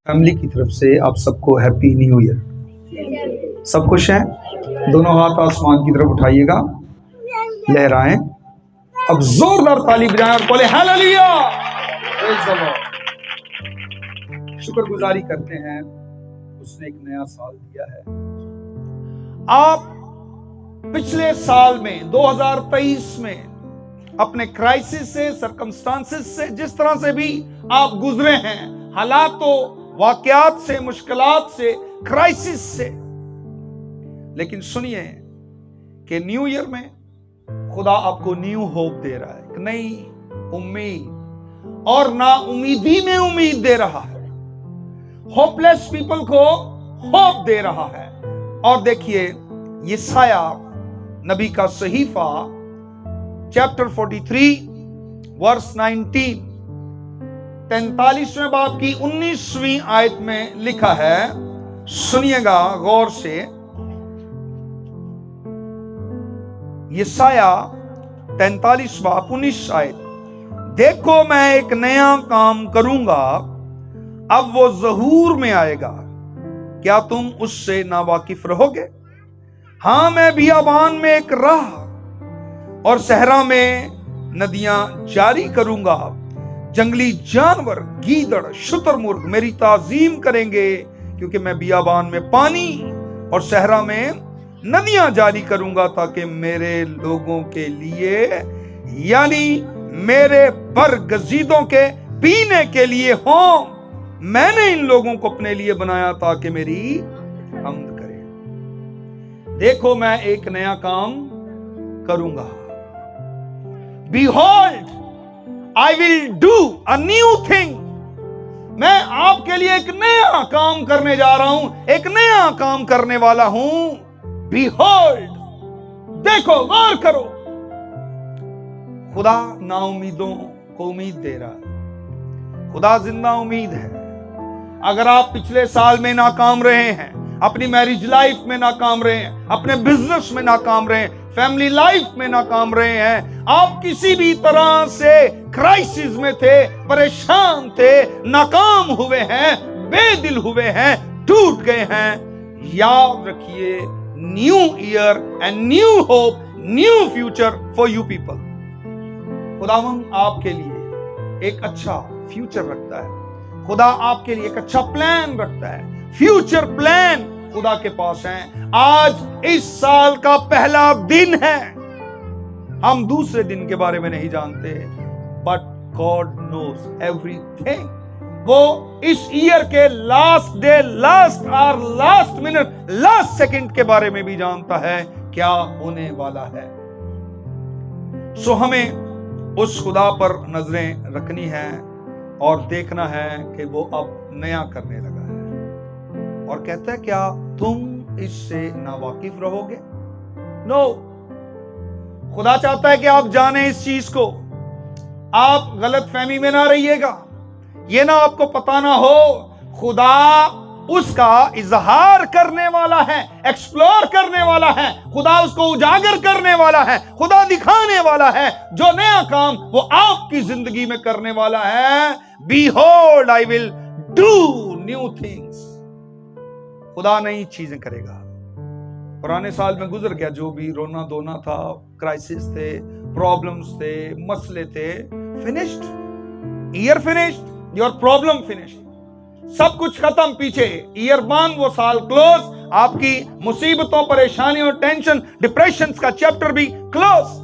Family کی طرف سے آپ سب کو ہیپی نیو ایئر. سب خوش ہیں؟ دونوں ہاتھ آسمان کی طرف اٹھائیے گا، لہرائیں. اب زوردار تالی بجائیں اور بولے ہاللویا. شکر گزاری کرتے ہیں، اس نے ایک نیا سال دیا ہے. آپ پچھلے سال میں 2023 میں اپنے کرائسس سے، سرکمسٹانسز سے، جس طرح سے بھی آپ گزرے ہیں، حالات و واقعات سے، مشکلات سے، کرائسس سے، لیکن سنیے کہ نیو ایئر میں خدا آپ کو نیو ہوپ دے رہا ہے، ایک نئی امید، اور نا امیدی میں امید دے رہا ہے. ہوپ لیس پیپل کو ہوپ دے رہا ہے. اور دیکھیے یسایہ نبی کا صحیفہ چیپٹر 43 ورس 19، 43ویں باب کی 19ویں آیت میں لکھا ہے، سنیے گا غور سے. یسایہ 43 باب 19 آیت: دیکھو میں ایک نیا کام کروں گا، اب وہ ظہور میں آئے گا، کیا تم اس سے ناواقف رہو گے؟ ہاں میں بیابان میں ایک راہ اور صحرا میں ندیاں جاری کروں گا. جنگلی جانور، گیدڑ، شتر مرغ میری تعظیم کریں گے، کیونکہ میں بیابان میں پانی اور صحرا میں ندیاں جاری کروں گا، تاکہ میرے لوگوں کے لیے، یعنی میرے برگزیدوں کے پینے کے لیے ہوں. میں نے ان لوگوں کو اپنے لیے بنایا تاکہ میری حمد کرے. دیکھو میں ایک نیا کام کروں گا. Behold, I will do a new thing. میں آپ کے لیے ایک نیا کام کرنے جا رہا ہوں، ایک نیا کام کرنے والا ہوں. Behold, دیکھو، غور کرو. خدا نا امیدوں کو امید دے رہا ہے. خدا زندہ امید ہے. اگر آپ پچھلے سال میں ناکام رہے ہیں، اپنی میرج لائف میں ناکام رہے ہیں، اپنے بزنس میں ناکام رہے ہیں، فیملی لائف میں ناکام رہے ہیں، آپ کسی بھی طرح سے کرائسس میں تھے، پریشان تھے، ناکام ہوئے ہیں، بے دل ہوئے ہیں، ٹوٹ گئے ہیں، یاد رکھیے new year and new hope, new future for you people. خداوند آپ کے لیے ایک اچھا فیوچر رکھتا ہے. خدا آپ کے لیے ایک اچھا پلان رکھتا ہے. فیوچر پلان خدا کے پاس ہیں. آج اس سال کا پہلا دن ہے. ہم دوسرے دن کے بارے میں نہیں جانتے، but God knows every thing. وہ اس ایئر کے لاسٹ ڈے، لاسٹ آور، لاسٹ منٹ، لاسٹ سیکنڈ کے بارے میں بھی جانتا ہے کیا ہونے والا ہے. سو ہمیں اس خدا پر نظریں رکھنی ہیں اور دیکھنا ہے کہ وہ اب نیا کرنے لگا ہے، اور کہتا ہے کیا تم اس سے ناواقف رہو گے؟ نو. خدا چاہتا ہے کہ آپ جانیں اس چیز کو. آپ غلط فہمی میں نہ رہیے گا. یہ نہ آپ کو پتا نہ ہو خدا اس کا اظہار کرنے والا ہے، ایکسپلور کرنے والا ہے، خدا اس کو اجاگر کرنے والا ہے، خدا دکھانے والا ہے. جو نیا کام وہ آپ کی زندگی میں کرنے والا ہے. Behold, I will do new things. خدا نئی چیزیں کرے گا. پرانے سال میں گزر گیا، جو بھی رونا دھونا تھا، کرائسس تھے، پرابلمز تھے، مسئلے تھے، finished. Year finished, your problem finished. سب کچھ ختم پیچھے. ایئر بند، وہ سال کلوز. آپ کی مصیبتوں، پریشانیوں، ٹینشن، ڈپریشنز کا چیپٹر بھی کلوز.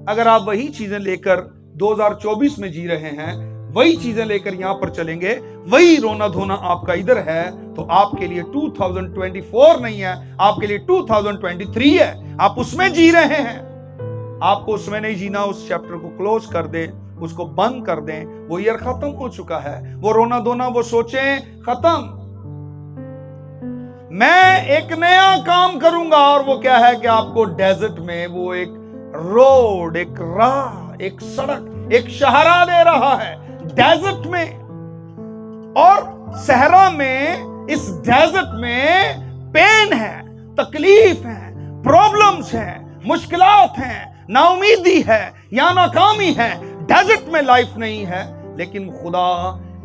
اگر آپ وہی چیزیں لے کر 2024 میں جی رہے ہیں، وہی چیزیں لے کر یہاں پر چلیں گے، وہی رونا دھونا آپ کا ادھر ہے، تو آپ کے لیے 2024 نہیں ہے، آپ کے لیے 2023 ہے. آپ اس میں جی رہے ہیں. آپ کو اس میں نہیں جینا. اس چیپٹر کو کلوز کر دیں، اس کو بند کر دیں. وہ ایئر ختم ہو چکا ہے. وہ رونا دھونا، وہ سوچیں ختم. میں ایک نیا کام کروں گا. اور وہ کیا ہے کہ آپ کو ڈیزرٹ میں وہ ایک روڈ، ایک راہ، ایک سڑک، ایک شاہراہ دے رہا ہے ڈیزرٹ میں. اور صحرا میں، اس ڈیزرٹ میں پین ہے، تکلیف ہے، پرابلمز ہیں، مشکلات ہیں، نا امیدی ہے یا ناکامی ہے. ڈیزرٹ میں لائف نہیں ہے، لیکن خدا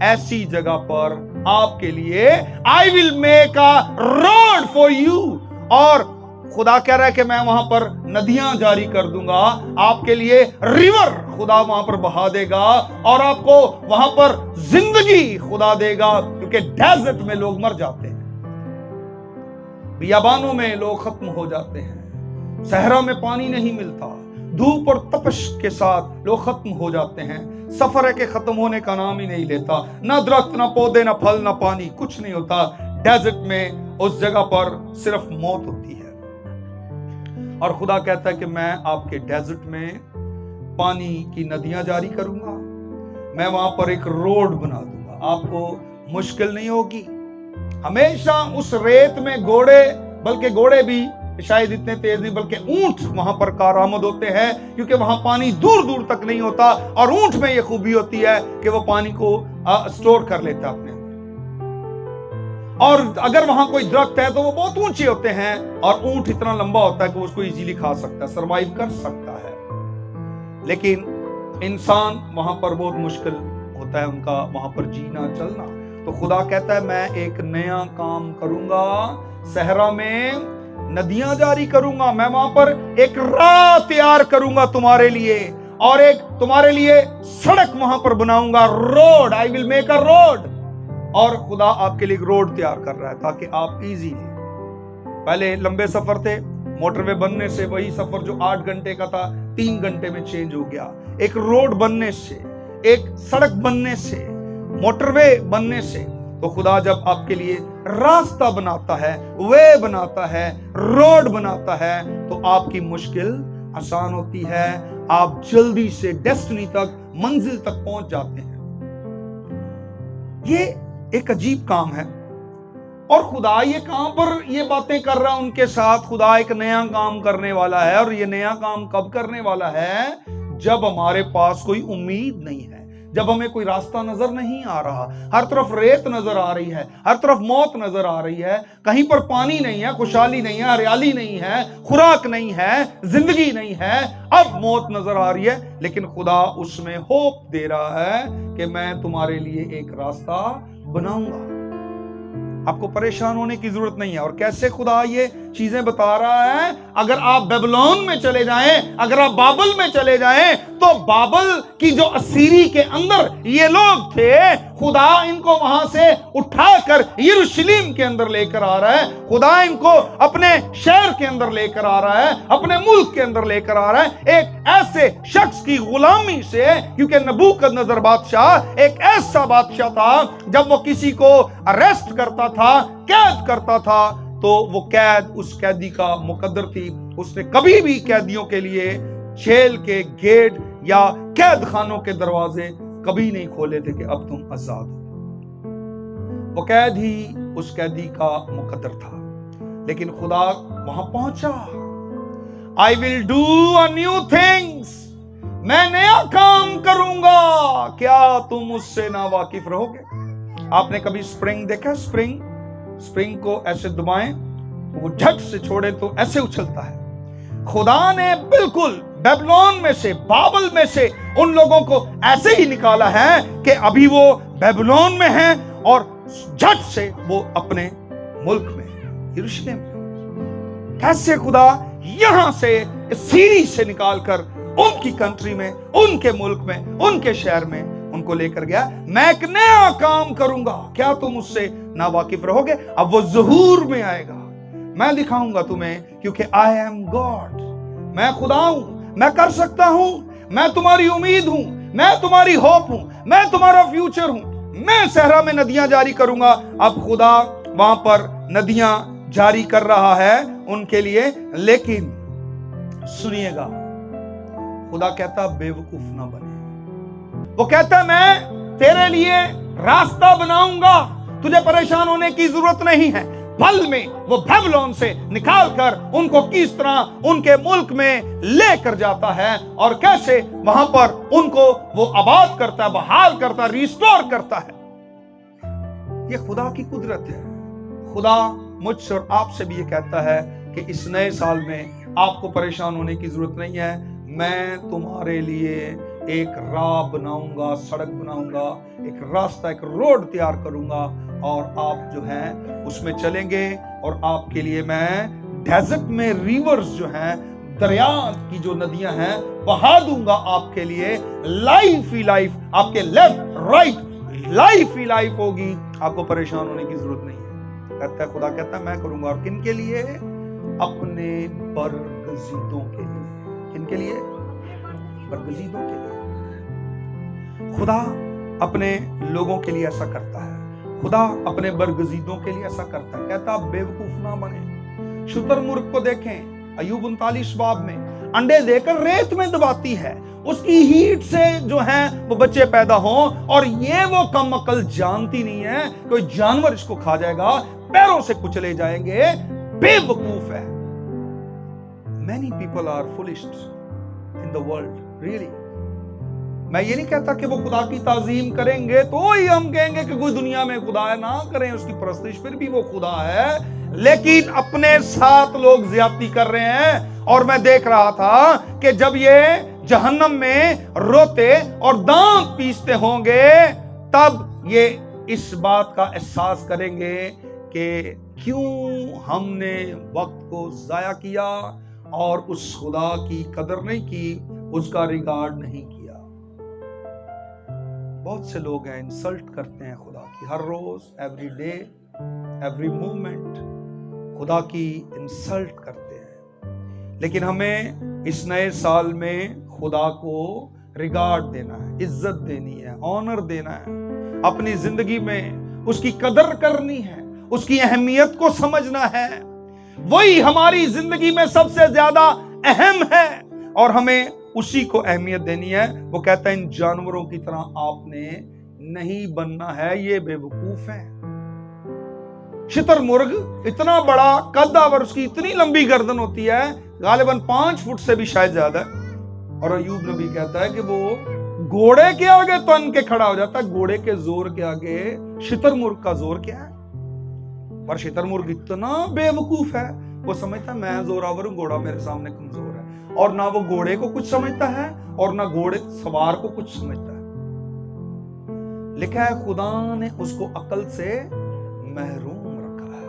ऐसी जगह पर आपके लिए I will make a road for you, और खुदा कह रहा है कि मैं वहां पर नदियां जारी कर दूंगा आपके लिए, रिवर खुदा वहां पर बहा देगा और आपको वहां पर जिंदगी खुदा देगा, क्योंकि डेजर्ट में लोग मर जाते हैं, बियाबानों में लोग खत्म हो जाते हैं, सहरा में पानी नहीं मिलता, धूप और तपश के साथ लोग खत्म हो जाते हैं, सफर है कि खत्म होने का नाम ही नहीं लेता, ना दरख्त ना पौधे ना फल ना पानी, कुछ नहीं होता। डेजर्ट में उस जगह पर सिर्फ मौत होती है, और खुदा कहता है कि मैं आपके डेजर्ट में पानी की नदियां जारी करूंगा, मैं वहां पर एक रोड बना दूंगा, आपको मुश्किल नहीं होगी। हमेशा उस रेत में घोड़े, बल्कि घोड़े भी शायद इतने तेज नहीं, बल्कि ऊंट वहां पर कारआमद होते हैं, क्योंकि वहां पानी दूर दूर तक नहीं होता, और ऊंट में यह खूबी होती है कि वो पानी को स्टोर कर लेता है अपने, और अगर वहां कोई दरख्त है तो वो बहुत ऊंचे होते हैं, और ऊंट इतना लंबा होता है कि उसको इजीली खा सकता है, सरवाइव कर सकता है। लेकिन इंसान वहां पर बहुत मुश्किल होता है उनका वहां पर जीना चलना। तो खुदा कहता है मैं एक नया काम करूंगा, सहरा में नदियां जारी करूंगा, मैं वहां पर एक राह तैयार करूंगा तुम्हारे लिए, और एक तुम्हारे लिए सड़क वहां पर बनाऊंगा, road, I will make a road. और खुदा आपके लिए एक रोड तैयार कर रहा है ताकि आप इजीली, पहले लंबे सफर थे, मोटरवे बनने से वही सफर जो 8 घंटे का था 3 घंटे में चेंज हो गया, एक रोड बनने से, एक सड़क बनने से, मोटरवे बनने से। तो खुदा जब आपके लिए रास्ता बनाता है, वे बनाता है, रोड बनाता है, तो आपकी मुश्किल आसान होती है, आप जल्दी से डेस्टिनी तक, मंजिल तक पहुंच जाते हैं। ये एक अजीब काम है, और खुदा ये कहां पर ये बातें कर रहा है उनके साथ। खुदा एक नया काम करने वाला है, और ये नया काम कब करने वाला है? जब हमारे पास कोई उम्मीद नहीं है, जब हमें कोई रास्ता नजर नहीं आ रहा, हर तरफ रेत नजर आ रही है, हर तरफ मौत नजर आ रही है, कहीं पर पानी नहीं है, खुशहाली नहीं है, हरियाली नहीं है, खुराक नहीं है, जिंदगी नहीं है, अब मौत नजर आ रही है, लेकिन खुदा उसमें होप दे रहा है कि मैं तुम्हारे लिए एक रास्ता बनाऊंगा, आपको परेशान होने की जरूरत नहीं है। और कैसे खुदा ये चीजें बता रहा है? अगर आप बेबीलोन में चले जाएं, अगर आप बाबल में चले जाएं, तो बाबल की जो असीरी के अंदर ये लोग थे, खुदा इनको वहां से उठाकर यरूशलेम के अंदर लेकर आ रहा है, खुदा इनको अपने शहर के अंदर लेकर आ रहा है, अपने मुल्क के अंदर लेकर आ रहा है, एक ऐसे शख्स की गुलामी से, क्योंकि नबूकदनेस्सर बादशाह एक ऐसा बादशाह था, जब वो किसी को अरेस्ट करता था, कैद करता था, तो वो कैद उस कैदी का मुकद्दर थी, उसने कभी भी कैदियों के लिए जेल के गेट या कैद खानों के दरवाजे कभी नहीं खोले थे कि अब तुम आजाद हो। वो कैद ही उस कैदी का मुकद्दर था, लेकिन खुदा वहां पहुंचा। I will do a new things, मैं नया काम करूंगा, क्या तुम उससे ना वाकिफ रहोगे? आपने कभी स्प्रिंग देखा? स्प्रिंग को ऐसे दबाएं, वो झट से छोड़े तो ऐसे उछलता है। खुदा ने बिल्कुल बेबीलोन में से, बाबल में से उन लोगों को ऐसे ही निकाला है कि अभी वो बेबीलोन में हैं, और झट से वो अपने मुल्क में, यरूशलेम में। कैसे खुदा यहां से, सीरी से निकालकर उनकी कंट्री में, उनके मुल्क में, उनके शहर में उनको लेकर गया। मैं एक नया काम करूंगा, क्या तुम उससे ना वाकिफ रहोगे? अब वो ज़हूर में आएगा, मैं दिखाऊंगा तुम्हें, क्योंकि आई एम गॉड, मैं खुदा हूं, मैं कर सकता हूं, मैं तुम्हारी उम्मीद हूं, मैं तुम्हारी होप हूं, मैं तुम्हारा फ्यूचर हूं, मैं सहरा में नदियां जारी करूंगा। अब खुदा वहां पर नदियां जारी कर रहा है उनके लिए, लेकिन सुनिएगा, खुदा कहता बेवकूफ ना बने। वो कहता मैं तेरे लिए रास्ता बनाऊंगा, तुझे परेशान होने की जरूरत नहीं है। पल में वो बेबीलोन से निकालकर उनको किस तरह उनके मुल्क में लेकर जाता है, और कैसे वहां पर उनको वो आबाद करता है, बहाल करता है, रिस्टोर करता है। ये खुदा की कुदरत है। खुदा मुझसे और आपसे भी ये कहता है कि इस नए साल में आपको परेशान होने की जरूरत नहीं है, मैं तुम्हारे लिए एक राह बनाऊंगा, सड़क बनाऊंगा, एक रास्ता, एक रोड तैयार करूंगा और आप जो है उसमें चलेंगे और आपके लिए मैं डेजर्ट में रिवर्स जो है, दरिया की जो नदियां हैं बहा दूंगा आपके लिए। लाइफ ही लाइफ, आपके लेफ्ट राइट लाइफ ही लाइफ होगी, आपको परेशान होने की जरूरत नहीं है। कहता है, खुदा कहता है मैं करूंगा। और किन के लिए? अपने बरगजीदों के लिए। किन के लिए? बरगजीदों के लिए। खुदा अपने लोगों के लिए ऐसा करता है, खुदा अपने बरगजीदों के लिए ऐसा करता है। कहता आप बेवकूफ ना बने। शुतुरमुर्ग को देखें, अय्यूब 39 बाब में, अंडे देकर रेत में दबाती है, उसकी हीट से जो है वो बच्चे पैदा हों, और ये वो कम अकल जानती नहीं है कोई जानवर इसको खा जाएगा, पैरों से कुचले जाएंगे। बेवकूफ है। Many people are foolish in the world, really. मैं ये नहीं कहता कि वो खुदा की ताजीम करेंगे तो ही हम कहेंगे कि कोई दुनिया में खुदा है, ना करें उसकी परस्तिश, फिर भी वो खुदा है। लेकिन अपने साथ लोग ज्यादती कर रहे हैं। और मैं देख रहा था कि जब ये जहन्नम में रोते और दांत पीसते होंगे, तब ये इस बात का एहसास करेंगे कि क्यों हमने वक्त को जाया किया और उस खुदा की कदर नहीं की, उसका रिगार्ड नहीं किया। बहुत से लोग हैं इंसल्ट करते हैं खुदा की, हर रोज, एवरी डे, एवरी मूवमेंट खुदा की इंसल्ट करते हैं। लेकिन हमें इस नए साल में खुदा को रिगार्ड देना है, इज्जत देनी है, ऑनर देना है, अपनी जिंदगी में उसकी कदर करनी है, उसकी अहमियत को समझना है। वही हमारी जिंदगी में सबसे ज्यादा अहम है और हमें उसी को अहमियत देनी है। वो कहता है इन जानवरों की तरह आपने नहीं बनना है, ये बेवकूफ है। शुतुरमुर्ग इतना बड़ा कद्दावर, उसकी इतनी लंबी गर्दन होती है, गालिबन 5 फुट से भी शायद ज्यादा, और अय्यूब नबी कहता है कि वो घोड़े के आगे तन के खड़ा हो जाता है। घोड़े के जोर के आगे शुतुरमुर्ग का जोर क्या है? पर शुतुरमुर्ग इतना बेवकूफ है, वो समझता है मैं जोरावर हूं, घोड़ा मेरे सामने कमजोर है। और ना वो घोड़े को कुछ समझता है और ना घोड़े सवार को कुछ समझता है। लिखा है खुदा ने उसको अकल से महरूम रखा है।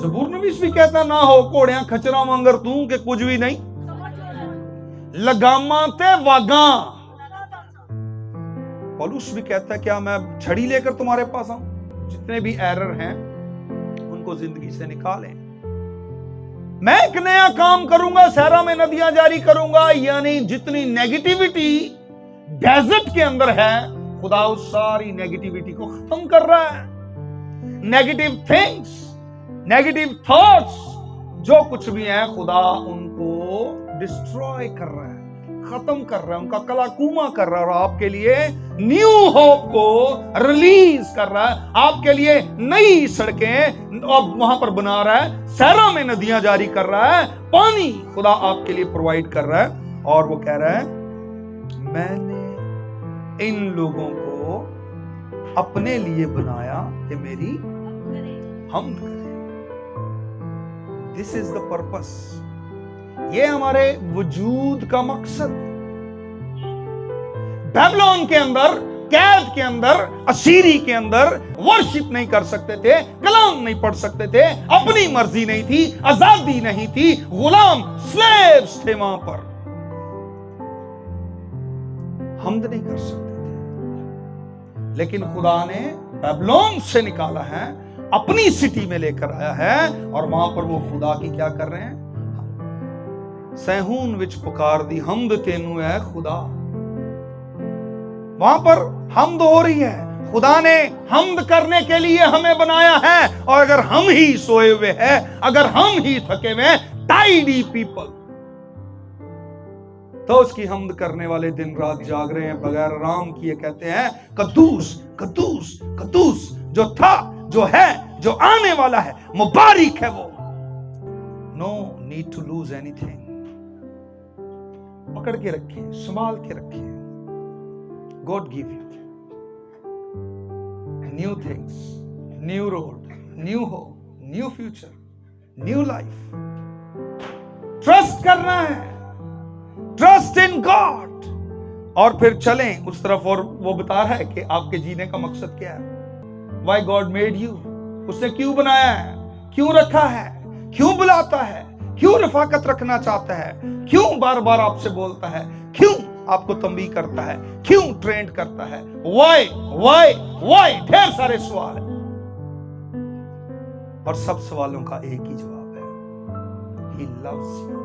ज़बूर नवीस भी कहता ना हो घोड़ियां खचरा मंगर तू के कुछ भी नहीं लगामा ते वागा। पौलुस भी कहता है क्या मैं छड़ी लेकर तुम्हारे पास आऊं? जितने भी एरर हैं उनको जिंदगी से निकालें। मैं एक नया काम करूंगा, सहरा में नदियां जारी करूंगा। यानी जितनी नेगेटिविटी डेजर्ट के अंदर है, खुदा उस सारी नेगेटिविटी को खत्म कर रहा है। नेगेटिव थिंग्स, नेगेटिव थॉट्स, जो कुछ भी है, खुदा उनको डिस्ट्रॉय कर रहा है, खत्म कर रहा है, उनका कलाकुमा कर रहा है, और आपके लिए न्यू होप को रिलीज कर रहा है। आपके लिए नई सड़कें और वहां पर बना रहा है, सहरा में नदियां जारी कर रहा है, पानी खुदा आपके लिए प्रोवाइड कर रहा है। और वो कह रहा है मैंने इन लोगों को अपने लिए बनाया कि मेरी हमद करें। This is the purpose. ये हमारे वजूद का मकसद। बेबीलोन के अंदर, कैद के अंदर, असीरी के अंदर वर्शिप नहीं कर सकते थे, कलाम नहीं पढ़ सकते थे, अपनी मर्जी नहीं थी, आजादी नहीं थी, गुलाम स्लेव्स थे वहां पर, हमद नहीं कर सकते थे। लेकिन खुदा ने बेबीलोन से निकाला है, अपनी सिटी में लेकर आया है, और वहां पर वो खुदा की क्या कर रहे हैं? सहून विच पुकार दी हमद तेनू है खुदा। वहां पर हमद हो रही है। खुदा ने हमद करने के लिए हमें बनाया है, और अगर हम ही सोए हुए हैं, अगर हम ही थके हुए हैं, टाइडी पीपल, तो उसकी हमद करने वाले दिन रात जाग रहे हैं बगैर आराम किए। कहते हैं कद्दूस कद्दूस कद्दूस, जो था, जो है, जो आने वाला है, मुबारक है वो। No need to lose anything. पकड़ के रखिए, संभाल के रखिए। God give you new things, new road, new hope, new future, new life. Trust करना है, trust in God. और फिर चलें उस तरफ, और वो बता रहा है कि आपके जीने का मकसद क्या है। Why God made you? उसने क्यों बनाया है, क्यों रखा है, क्यों बुलाता है, क्यों रफाकत रखना चाहता है, क्यों बार बार आपसे बोलता है, क्यों आपको तंबीह करता है, क्यों ट्रेंड करता है। Why? ढेर सारे सवाल है, और सब सवालों का एक ही जवाब है, He loves you।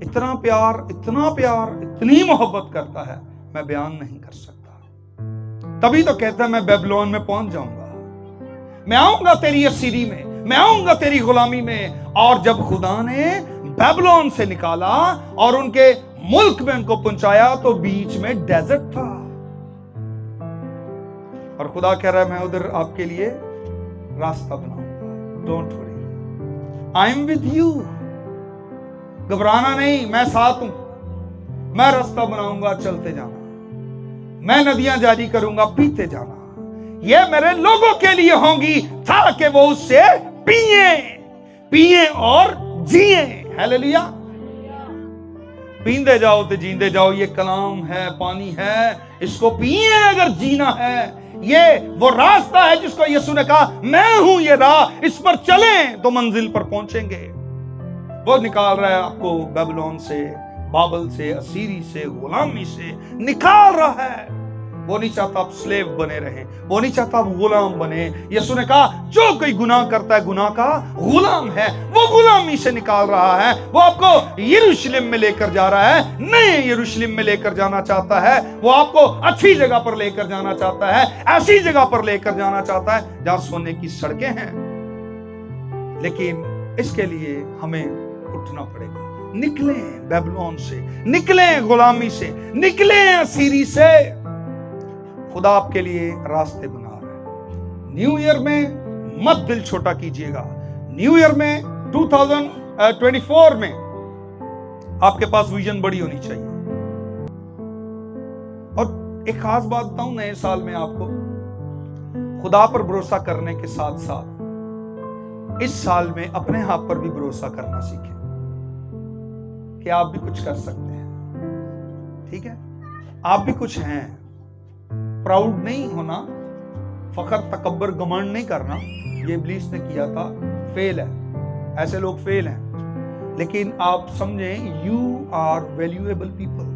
इतना प्यार, इतनी मोहब्बत करता है, मैं बयान नहीं कर सकता। तभी तो कहता है मैं बेबीलोन में पहुंच जाऊंगा, मैं आऊंगा तेरी असीरी में, मैं आऊंगा तेरी गुलामी में। और जब खुदा ने बेबीलोन से निकाला और उनके मुल्क में उनको पहुंचाया, तो बीच में डेजर्ट था, और खुदा कह रहा है मैं उधर आपके लिए रास्ता बनाऊंगा। Don't worry, I am with you. घबराना नहीं, मैं साथ हूं, मैं रास्ता बनाऊंगा, चलते जाना, मैं नदियां जारी करूंगा, पीते जाना। ये मेरे लोगों के लिए होंगी ताकि वो उससे पिए और जिए। हालेलुया। पींदे जाओ तो जींदे जाओ, ये कलाम है, पानी है, इसको पिए अगर जीना है। ये वो रास्ता है जिसको यीशु ने कहा मैं हूं ये राह, इस पर चलें तो मंजिल पर पहुंचेंगे। वो निकाल रहा है आपको बेबीलोन से, बाबल से, असीरी से, गुलामी से निकाल रहा है। वो नहीं चाहता आप स्लेव बने रहें, वो नहीं चाहता आप गुलाम बने। यीशु ने कहा जो कोई गुनाह करता है गुनाह का गुलाम है। वो गुलामी से निकाल रहा है, वो आपको यरूशलेम में लेकर जा रहा है, नए यरूशलेम में लेकर जाना चाहता है। वो आपको अच्छी जगह पर लेकर जाना चाहता है, ऐसी जगह पर लेकर जाना चाहता है जहां सोने की सड़कें हैं। लेकिन इसके लिए हमें उठना पड़ेगा। निकलें बेबीलोन से, निकलें गुलामी से, निकलें असीरी से। खुदा आपके लिए रास्ते बना रहा है। न्यू ईयर में मत दिल छोटा कीजिएगा। न्यू ईयर में 2024 में आपके पास विजन बड़ी होनी चाहिए। और एक खास बात बताऊं, नए साल में आपको खुदा पर भरोसा करने के साथ साथ इस साल में अपने आप पर भी भरोसा करना सीखें कि आप भी कुछ कर सकते हैं। ठीक है, आप भी कुछ हैं। प्राउड नहीं होना, फखर तकब्बर घमंड नहीं करना, ये इब्लीस ने किया था, फेल है, ऐसे लोग फेल हैं। लेकिन आप समझें यू आर वैल्यूएबल पीपल,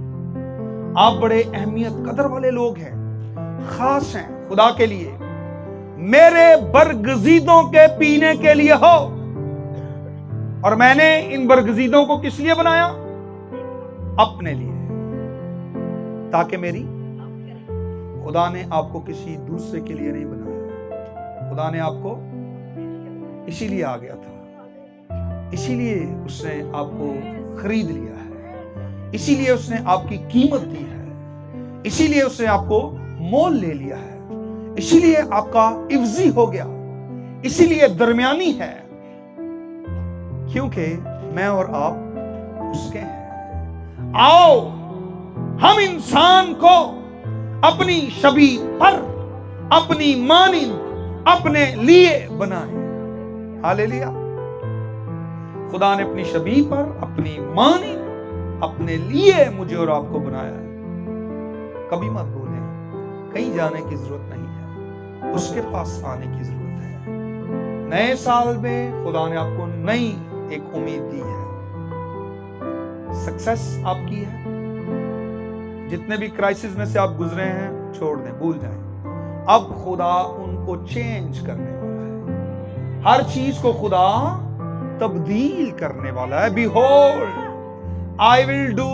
आप बड़े अहमियत कदर वाले लोग हैं, खास हैं खुदा के लिए। मेरे बरगजीदों के पीने के लिए हो, और मैंने इन बरगजीदों को किस लिए बनाया? अपने लिए, ताकि मेरी, खुदा ने आपको किसी दूसरे के लिए नहीं बनाया। खुदा ने आपको इसीलिए आ गया था, इसीलिए उसने आपको खरीद लिया है, इसीलिए उसने आपकी कीमत दी है, इसीलिए उसने आपको मोल ले लिया है, इसीलिए आपका इफ्जी हो गया, इसीलिए दरमियानी है, क्योंकि मैं और आप उसके हैं। आओ हम इंसान को अपनी छवि पर, अपनी मानिंद अपने लिए बनाए। हालेलुया। खुदा ने अपनी छवि पर, अपनी मानिंद अपने लिए मुझे और आपको बनाया है। कभी मत भूलें, कहीं जाने की जरूरत नहीं है, उसके पास आने की जरूरत है। नए साल में खुदा ने आपको नई एक उम्मीद दी है। सक्सेस आपकी है। जितने भी क्राइसिस में से आप गुजरे हैं छोड़ दें, भूल जाएं। अब खुदा उनको चेंज करने वाला है। हर चीज को खुदा तब्दील करने वाला है। Behold, I will do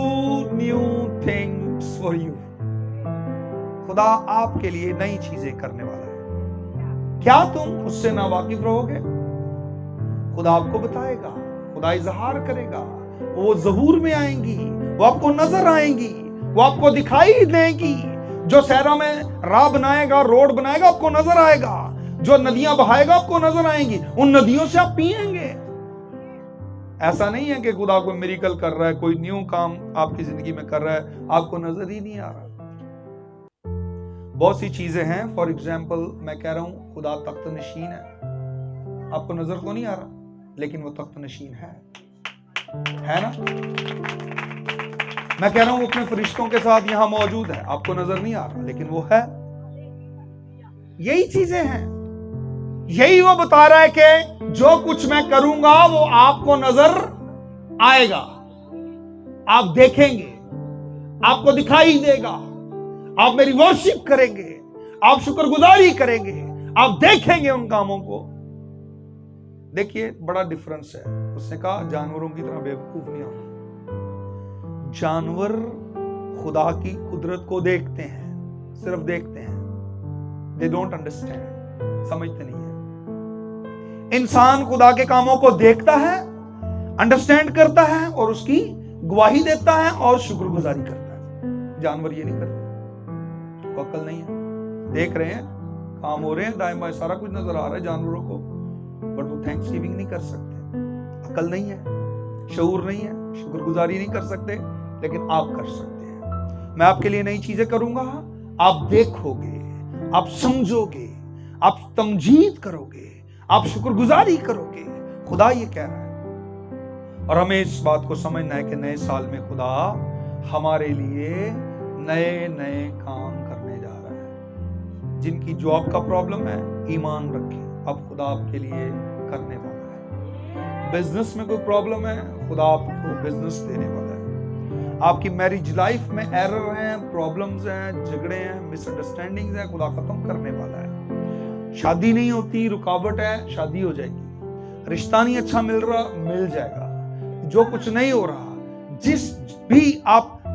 new things for you। खुदा आपके लिए नई चीजें करने वाला है। क्या तुम उससे ना वाकिफ रहोगे? खुदा आपको बताएगा, खुदा इजहार करेगा, वो ज़हूर में आएंगी, वो आपको नजर आएंगी, वो आपको दिखाई देगी। जो सहरा में राह बनाएगा, रोड बनाएगा, आपको नजर आएगा। जो नदियां बहाएगा, आपको नजर आएंगी। उन नदियों से आप पिएंगे। ऐसा नहीं है कि खुदा कोई मिरेकल कर रहा है, कोई न्यू काम आपकी जिंदगी में कर रहा है, आपको नजर ही नहीं आ रहा। बहुत सी चीजें हैं। फॉर एग्जाम्पल मैं कह रहा हूं खुदा तख्त नशीन है, आपको नजर को नहीं आ रहा, लेकिन वो तख्त नशीन है ना। میں کہہ رہا ہوں وہ اپنے فرشتوں کے ساتھ یہاں موجود ہے، آپ کو نظر نہیں آ رہا لیکن وہ ہے. یہی چیزیں ہیں، یہی وہ بتا رہا ہے کہ جو کچھ میں کروں گا وہ آپ کو نظر آئے گا، آپ دیکھیں گے، آپ کو دکھائی دے گا، آپ میری ورشپ کریں گے، آپ شکر گزاری کریں گے، آپ دیکھیں گے ان کاموں کو. دیکھیے بڑا ڈفرنس ہے. اس نے کہا جانوروں کی طرح بیوقوف نہیں ہونا. جانور خدا کی قدرت کو دیکھتے ہیں، صرف دیکھتے ہیں. they don't understand، سمجھتے نہیں ہیں. انسان خدا کے کاموں کو دیکھتا ہے، انڈرسٹینڈ کرتا ہے اور اس کی گواہی دیتا ہے اور شکر گزاری کرتا ہے. جانور یہ نہیں کرتے، کو عقل نہیں ہے. دیکھ رہے ہیں کام ہو رہے ہیں دائیں بائیں، سارا کچھ نظر آ رہا ہے جانوروں کو، بٹ وہ تھینکس گیونگ نہیں کر سکتے. عقل نہیں ہے، شعور نہیں ہے، شکر گزاری نہیں کر سکتے. لیکن آپ کر سکتے ہیں. میں آپ کے لیے نئی چیزیں کروں گا، آپ دیکھو گے، آپ سمجھو گے، آپ تمجید کرو گے، آپ شکر گزاری کرو گے. خدا یہ کہہ رہا ہے. اور ہمیں اس بات کو سمجھنا ہے کہ نئے سال میں خدا ہمارے لیے نئے نئے کام کرنے جا رہا ہے. جن کی جاب کا پرابلم ہے ایمان رکھیں، اب خدا آپ کے لیے کرنے والا ہے. بزنس میں کوئی پرابلم ہے، خدا آپ کو بزنس دینے والا ہے. آپ کی میرج لائف میں ایرر ہیں، پرابلمز ہیں، جھگڑے ہیں، مس انڈرسٹینڈنگز ہیں، خدا ختم کرنے والا ہے. شادی نہیں ہوتی، رکاوٹ ہے، شادی ہو جائے گی. رشتہ نہیں اچھا مل رہا، مل جائے گا. جو کچھ نہیں ہو رہا،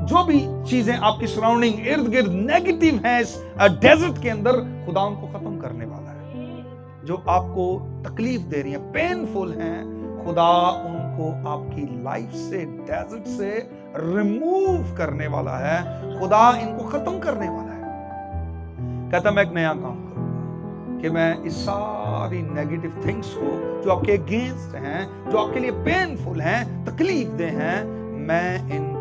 جو بھی چیزیں آپ کی سراؤنڈنگ ارد گرد نیگیٹو ہیں اس ڈیزرٹ کے اندر، خدا ان کو ختم کرنے والا ہے. جو آپ کو تکلیف دے رہی ہیں، پینفل ہیں، خدا ان کو آپ کی لائف سے، ڈیزرٹ سے ریموو کرنے والا ہے. خدا ان کو ختم کرنے والا ہے. کہتا میں ایک نیا کام کروں گا کہ میں اس ساری نیگیٹو تھنگس کو جو آپ کے اگینسٹ ہیں، جو آپ کے لیے پینفل ہیں، تکلیف دہ ہیں، میں ان کو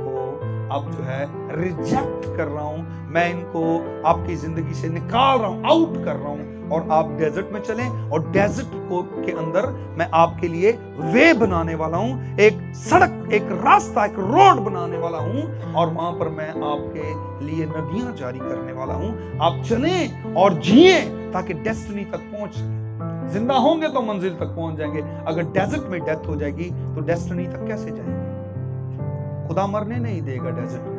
اب جو ہے ریجیکٹ کر رہا ہوں. میں ان کو آپ کی زندگی سے نکال رہا ہوں، آؤٹ کر رہا ہوں. اور آپ ڈیزرٹ میں چلیں، اور ڈیزرٹ کے اندر میں آپ کے لیے وے بنانے والا ہوں، ایک سڑک، ایک راستہ، ایک روڈ بنانے والا ہوں. اور وہاں پر میں آپ کے لیے ندیاں جاری کرنے والا ہوں. آپ چلیں اور جئیں تاکہ ڈیسٹنی تک پہنچ سکیں. زندہ ہوں گے تو منزل تک پہنچ جائیں گے. اگر ڈیزرٹ میں ڈیتھ ہو جائے گی تو ڈیسٹنی تک کیسے جائیں گے؟ خدا مرنے نہیں دے گا ڈیزرٹ میں.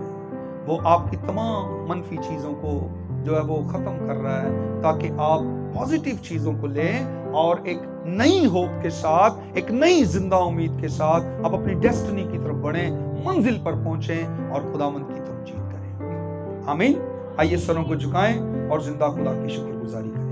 وہ آپ کی تمام منفی چیزوں کو جو ہے وہ ختم کر رہا ہے تاکہ آپ پازیٹیو چیزوں کو لیں اور ایک نئی ہوپ کے ساتھ، ایک نئی زندہ امید کے ساتھ آپ اپنی ڈیسٹنی کی طرف بڑھیں، منزل پر پہنچیں اور خداوند کی تمجید کریں. آمین. آئیے سروں کو جھکائیں اور زندہ خدا کی شکر گزاری کریں.